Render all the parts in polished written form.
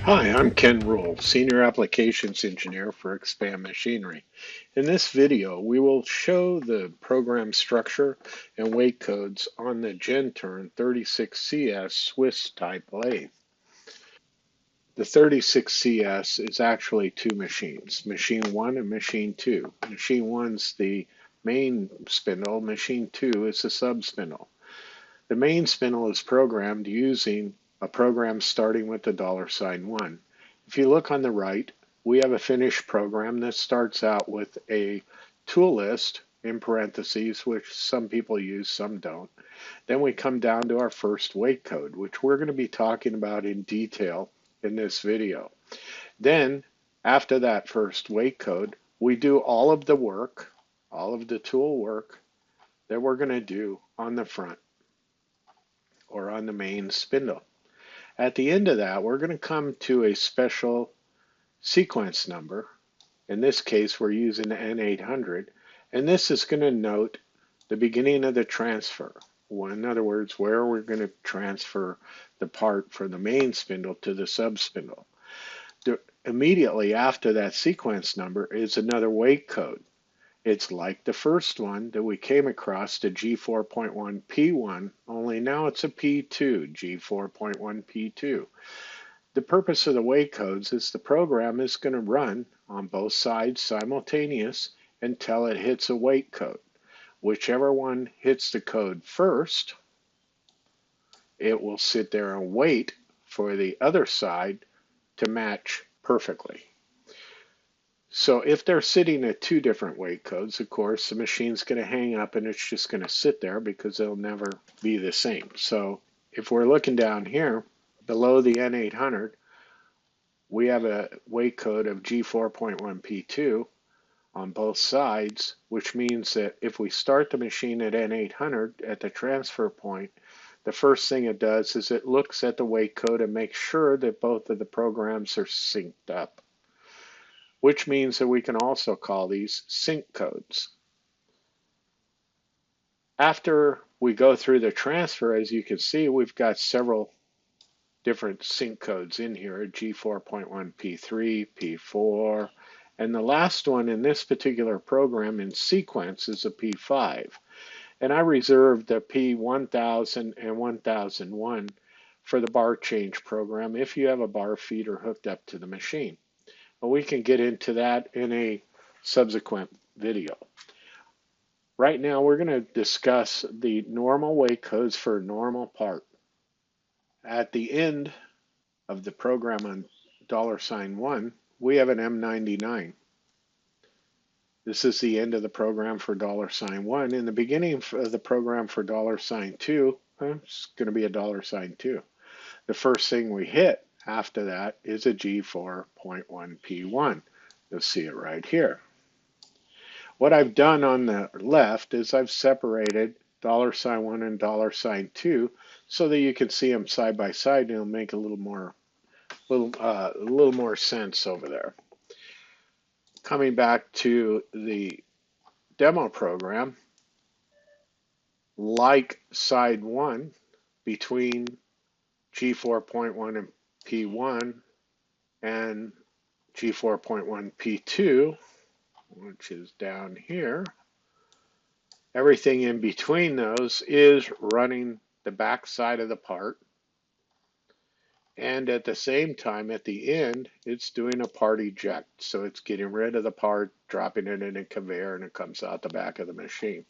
Hi, I'm Ken Rule, Senior Applications Engineer for Expand Machinery. In this video, we will show the program structure and weight codes on the GENTURN 36CS Swiss type lathe. The 36CS is actually two machines, Machine 1 and Machine 2. Machine 1's the main spindle, Machine 2 is the sub spindle. The main spindle is programmed using a program starting with the $1. If you look on the right, we have a finished program that starts out with a tool list in parentheses, which some people use, some don't. Then we come down to our first weight code, which we're going to be talking about in detail in this video. Then, after that first weight code, we do all of the work, all of the tool work that we're going to do on the front or on the main spindle. At the end of that, we're going to come to a special sequence number. In this case, we're using the N800, and this is going to note the beginning of the transfer. In other words, where we're going to transfer the part from the main spindle to the sub spindle. Immediately after that sequence number is another weight code. It's like the first one that we came across, the G04.1 P1, only now it's a P2, G04.1 P2. The purpose of the weight codes is the program is going to run on both sides simultaneous until it hits a weight code. Whichever one hits the code first, it will sit there and wait for the other side to match perfectly. So if they're sitting at two different weight codes, of course, the machine's going to hang up and it's just going to sit there because they'll never be the same. So if we're looking down here, below the N800, we have a weight code of G04.1 P2 on both sides, which means that if we start the machine at N800 at the transfer point, the first thing it does is it looks at the weight code and makes sure that both of the programs are synced up, which means that we can also call these sync codes. After we go through the transfer, as you can see, we've got several different sync codes in here, G04.1 P3, P4, and the last one in this particular program in sequence is a P5. And I reserved the P1000 and 1001 for the bar change program if you have a bar feeder hooked up to the machine. But we can get into that in a subsequent video. Right now we're going to discuss the normal weight codes for a normal part. At the end of the program on $1, we have an M99. This is the end of the program for $1. In the beginning of the program for $2, it's going to be a $2. The first thing we hit after that is a G04.1 P1. You'll see it right here. What I've done on the left is I've separated $1 and $2 so that you can see them side by side, and it'll make a little more sense over there. Coming back to the demo program, like side 1 between G04.1 and P1 and G04.1 P2, which is down here, everything in between those is running the back side of the part, and at the same time at the end it's doing a part eject, so it's getting rid of the part, dropping it in a conveyor, and it comes out the back of the machine.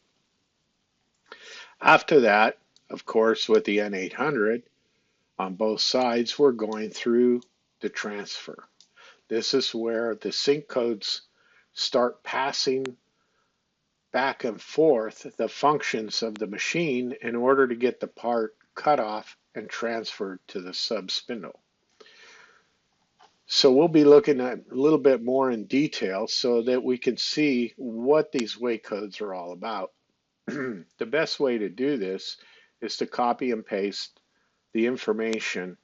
After that, of course, with the N800 on both sides, we're going through the transfer. This is where the sync codes start passing back and forth the functions of the machine in order to get the part cut off and transferred to the sub spindle. So we'll be looking at a little bit more in detail so that we can see what these weight codes are all about. The best way to do this is to copy and paste the information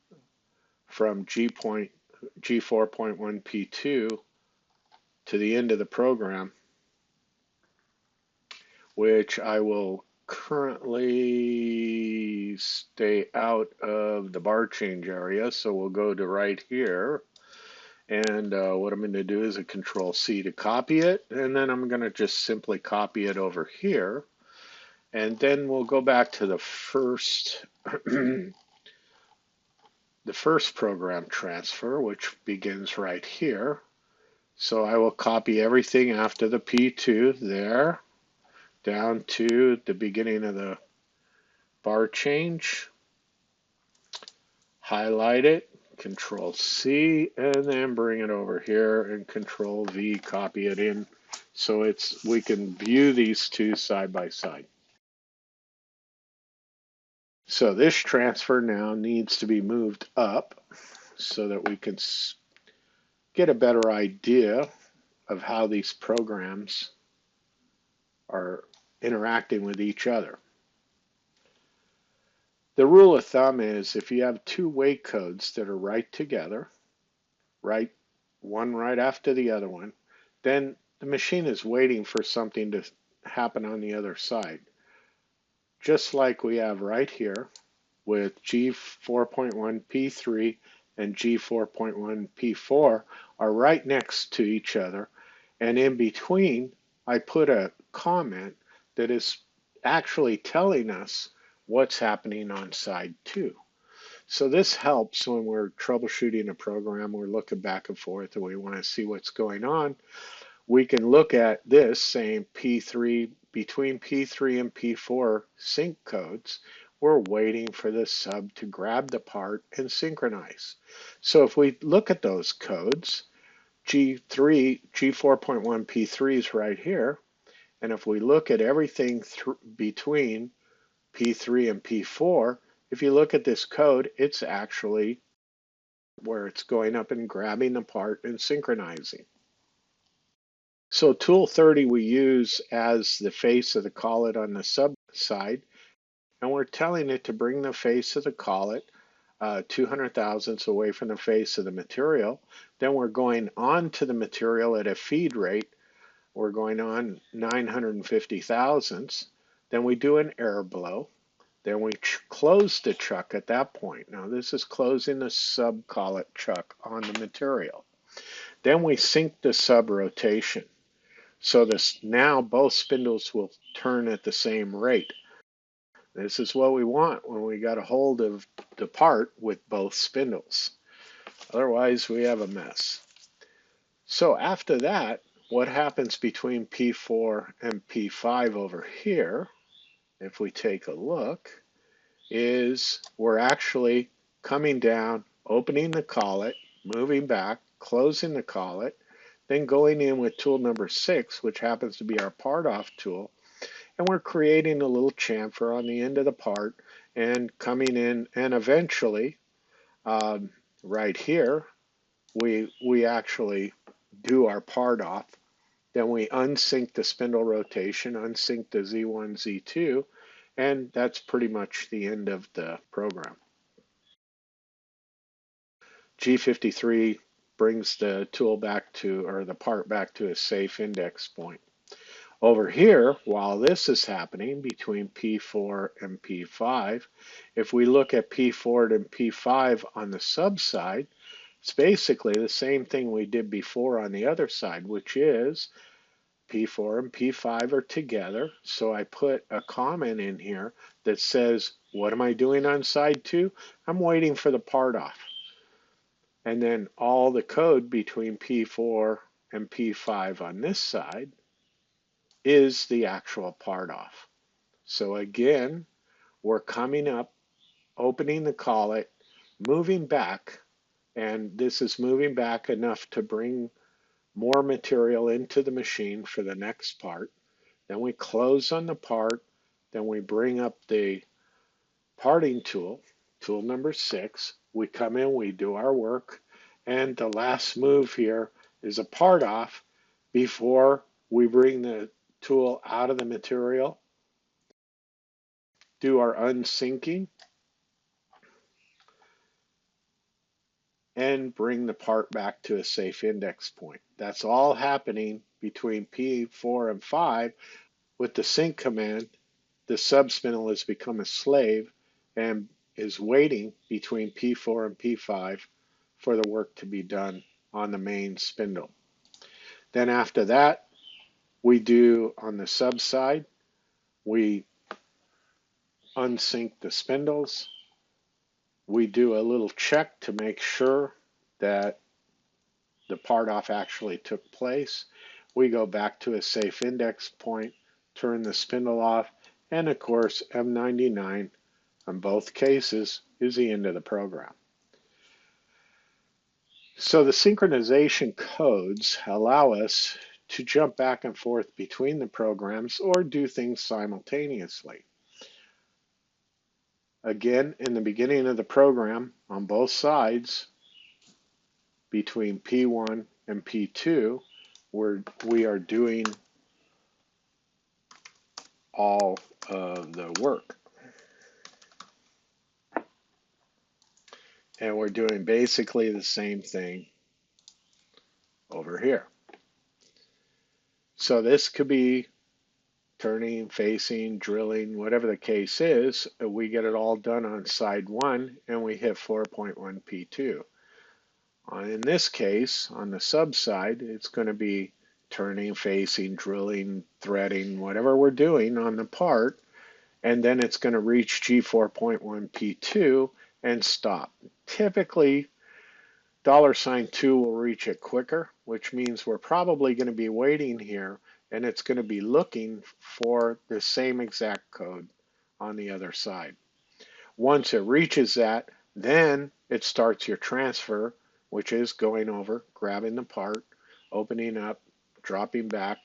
from G4.1 P2 to the end of the program, which I will currently stay out of the bar change area, so we'll go to right here. And what I'm going to do is a Control C to copy it, and then I'm going to just simply copy it over here. And then we'll go back to the first the first program transfer, which begins right here. So I will copy everything after the P2 there down to the beginning of the bar change, highlight it, Control C, and then bring it over here and Control V, copy it in so we can view these two side by side. So this transfer now needs to be moved up so that we can get a better idea of how these programs are interacting with each other. The rule of thumb is if you have two wake codes that are right together, one right after the other one, then the machine is waiting for something to happen on the other side. Just like we have right here with G04.1 P3 and G04.1 P4 are right next to each other, and in between I put a comment that is actually telling us what's happening on side 2. So this helps when we're troubleshooting a program, we're looking back and forth and we want to see what's going on. We can look at this saying P3, between P3 and P4 sync codes, we're waiting for the sub to grab the part and synchronize. So if we look at those codes, G4.1 P3 is right here, and if we look at everything between P3 and P4, if you look at this code, it's actually where it's going up and grabbing the part and synchronizing. So tool 30 we use as the face of the collet on the sub side, and we're telling it to bring the face of the collet 200 thousandths away from the face of the material. Then we're going on to the material at a feed rate. We're going on 950 thousandths. Then we do an air blow. Then we close the chuck at that point. Now this is closing the sub collet chuck on the material. Then we sync the sub rotation. So now both spindles will turn at the same rate. This is what we want when we got a hold of the part with both spindles. Otherwise, we have a mess. So after that, what happens between P4 and P5 over here, if we take a look, is we're actually coming down, opening the collet, moving back, closing the collet, then going in with tool number 6, which happens to be our part off tool, and we're creating a little chamfer on the end of the part and coming in, and eventually right here we actually do our part off. Then we unsync the spindle rotation, unsync the Z1, Z2, and that's pretty much the end of the program. G53 brings the tool back to, or the part back to a safe index point. Over here, while this is happening between P4 and P5, if we look at P4 and P5 on the sub side, it's basically the same thing we did before on the other side, which is P4 and P5 are together. So I put a comment in here that says, what am I doing on side 2? I'm waiting for the part off. And then all the code between P4 and P5 on this side is the actual part off. So again, we're coming up, opening the collet, moving back, and this is moving back enough to bring more material into the machine for the next part. Then we close on the part, then we bring up the parting tool, tool number 6. We come in, we do our work, and the last move here is a part off before we bring the tool out of the material, do our unsyncing, and bring the part back to a safe index point. That's all happening between P4 and 5 with the sync command the subspindle has become a slave and is waiting between P4 and P5 for the work to be done on the main spindle. Then after that, we do on the sub side, we unsync the spindles. We do a little check to make sure that the part off actually took place. We go back to a safe index point, turn the spindle off, and of course M99 in both cases is the end of the program. So the synchronization codes allow us to jump back and forth between the programs or do things simultaneously. Again, in the beginning of the program, on both sides, between P1 and P2, we are doing all of the work. And we're doing basically the same thing over here. So this could be turning, facing, drilling, whatever the case is. We get it all done on side 1 and we hit 4.1 P2. In this case, on the sub side, it's going to be turning, facing, drilling, threading, whatever we're doing on the part, and then it's going to reach G04.1 P2 and stop. Typically, $2 will reach it quicker, which means we're probably going to be waiting here, and it's going to be looking for the same exact code on the other side. Once it reaches that, then it starts your transfer, which is going over, grabbing the part, opening up, dropping back,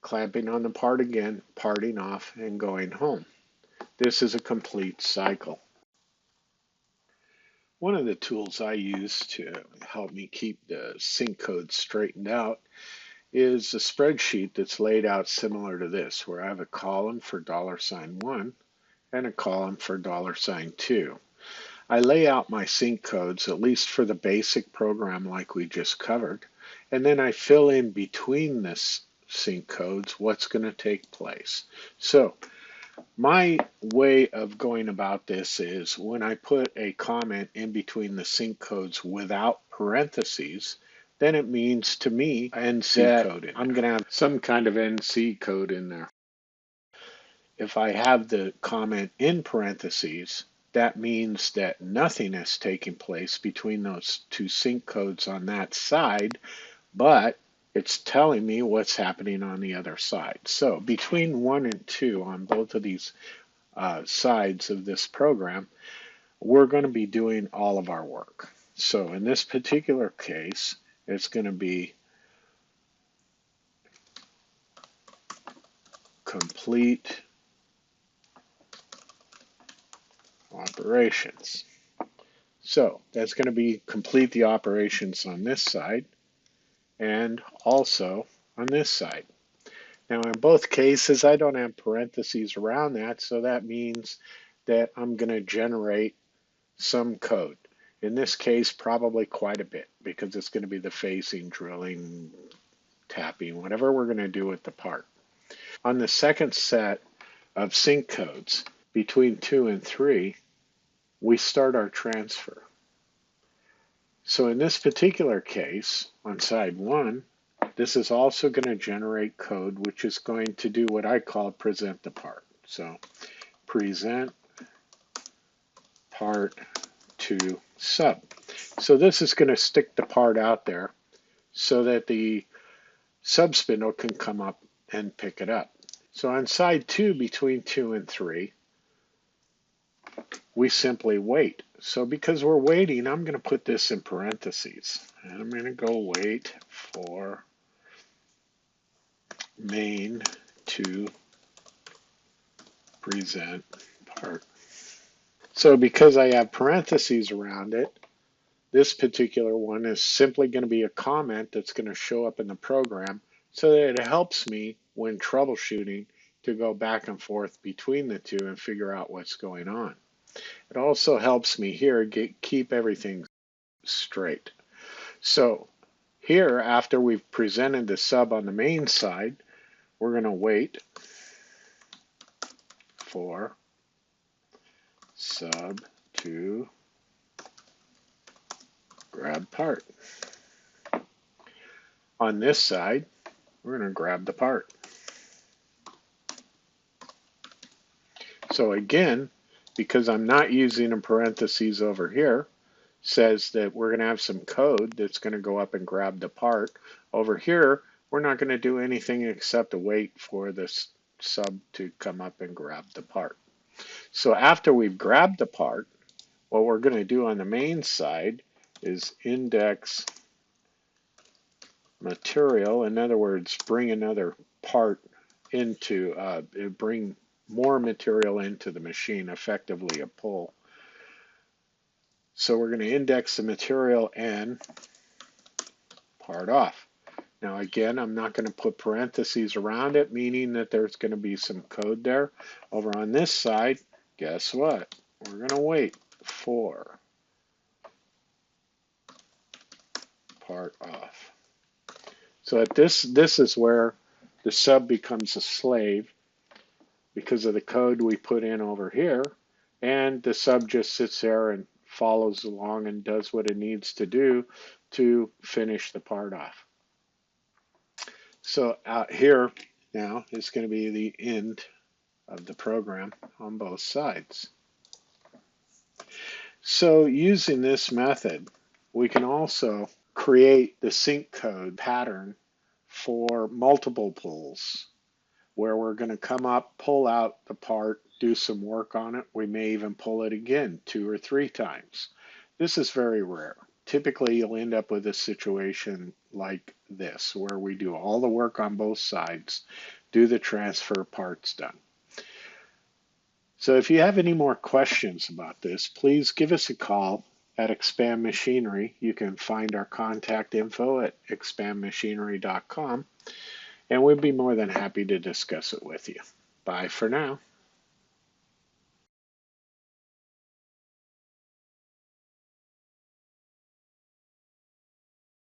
clamping on the part again, parting off, and going home. This is a complete cycle. One of the tools I use to help me keep the sync codes straightened out is a spreadsheet that's laid out similar to this, where I have a column for $1 and a column for $2. I lay out my sync codes, at least for the basic program like we just covered, and then I fill in between this sync codes what's going to take place. So my way of going about this is when I put a comment in between the sync codes without parentheses, then it means to me NC code in there. I'm going to have some kind of NC code in there. If I have the comment in parentheses, that means that nothing is taking place between those two sync codes on that side, but it's telling me what's happening on the other side. So between 1 and 2 on both of these sides of this program, we're going to be doing all of our work. So in this particular case, it's going to be complete operations. So that's going to be complete the operations on this side and also on this side. Now in both cases, I don't have parentheses around that, so that means that I'm going to generate some code. In this case, probably quite a bit, because it's going to be the facing, drilling, tapping, whatever we're going to do with the part. On the second set of sync codes, between 2 and 3, we start our transfer. So in this particular case, on side 1, this is also going to generate code which is going to do what I call present the part. So present part to sub. So this is going to stick the part out there so that the sub spindle can come up and pick it up. So on side 2, between 2 and 3, we simply wait. So because we're waiting, I'm going to put this in parentheses. And I'm going to go wait for main to present part. So because I have parentheses around it, this particular one is simply going to be a comment that's going to show up in the program so that it helps me when troubleshooting to go back and forth between the two and figure out what's going on. It also helps me here keep everything straight. So here, after we've presented the sub on the main side, we're going to wait for sub to grab part. On this side, we're going to grab the part. So again, because I'm not using a parentheses over here, says that we're going to have some code that's going to go up and grab the part. Over here, we're not going to do anything except to wait for this sub to come up and grab the part. So after we've grabbed the part, what we're going to do on the main side is index material. In other words, bring another part into, bring more material into the machine, effectively a pull. So we're going to index the material and part off. Now again, I'm not going to put parentheses around it, meaning that there's going to be some code there. Over on this side, guess what? We're going to wait for part off. So at this is where the sub becomes a slave because of the code we put in over here, and the sub just sits there and follows along and does what it needs to do to finish the part off. So out here now is going to be the end of the program on both sides. So using this method, we can also create the sync code pattern for multiple pulls, where we're going to come up, pull out the part, do some work on it. We may even pull it again 2 or 3 times. This is very rare. Typically, you'll end up with a situation like this, where we do all the work on both sides, do the transfer, parts done. So if you have any more questions about this, please give us a call at Expand Machinery. You can find our contact info at expandmachinery.com, and we'd be more than happy to discuss it with you. Bye for now.